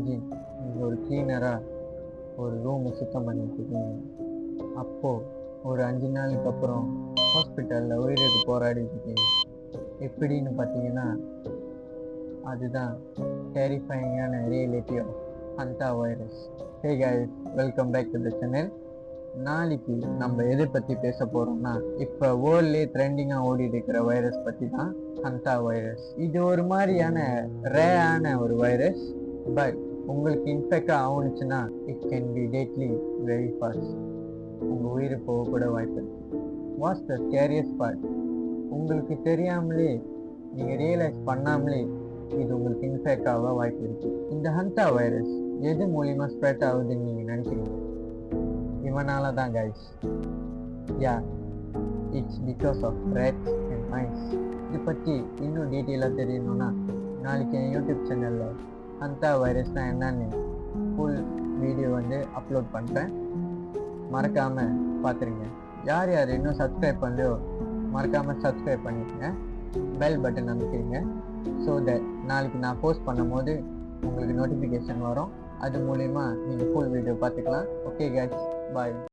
Imagine நீங்கள் ஒரு கிளீனராக ஒரு ரூமை சுத்தம் பண்ணிட்டு இருக்கீங்க. அப்போது ஒரு 5 நாளுக்கு அப்புறம் ஹாஸ்பிட்டலில் உயிருக்கு போராடிட்டு இருக்கீங்க. எப்படின்னு பார்த்தீங்கன்னா அதுதான் டெரிஃபைங்கான reality of hanta virus. Hey guys, welcome back to the channel. நாளைக்கு நம்ம எதை பற்றி பேச போகிறோம்னா, இப்போ வேர்ல்ட்லேயே ட்ரெண்டிங்காக ஓடி இருக்கிற வைரஸ் பற்றி தான் ஹண்டா வைரஸ். இது ஒரு மாதிரியான ரேரான ஒரு வைரஸ். பட் உங்களுக்கு இன்ஃபெக்ட் ஆகுனுச்சுன்னா it can be deadly very fast. உங்கள் உயிர் போக கூட வாய்ப்பு இருக்கு. வாட்ஸ் த ஸ்கேரியஸ்ட் பார்ட், உங்களுக்கு தெரியாமலே நீங்கள் ரியலைஸ் பண்ணாமலே இது உங்களுக்கு இன்ஃபெக்ட் ஆக வாய்ப்பு இருக்குது. இந்த ஹண்டா வைரஸ் எது மூலிமா ஸ்ப்ரெட் ஆகுதுன்னு நீங்கள் நினைக்கிறீங்க? இவனால தான் guys. Ya, it's because of rats and mice. இதை பற்றி இன்னும் டீட்டெயிலாக தெரியணும்னா நாளைக்கு என் யூடியூப் சேனலில் ஹண்டா வைரஸ்னால் என்னன்னு ஃபுல் வீடியோ அப்லோட் பண்ணுறேன். மறக்காமல் பார்த்துருங்க. யார் யார் இன்னும் சப்ஸ்கிரைப் பண்ணலையோ மறக்காமல் சப்ஸ்கிரைப் பண்ணிக்கோங்க. பெல் பட்டன் அமைக்கிறீங்க. ஸோ தட் நாளைக்கு நான் போஸ்ட் பண்ணும் போது உங்களுக்கு நோட்டிஃபிகேஷன் வரும். அது மூலிமா நீங்கள் ஃபுல் வீடியோ பார்த்துக்கலாம். ஓகே கைஸ், பாய்.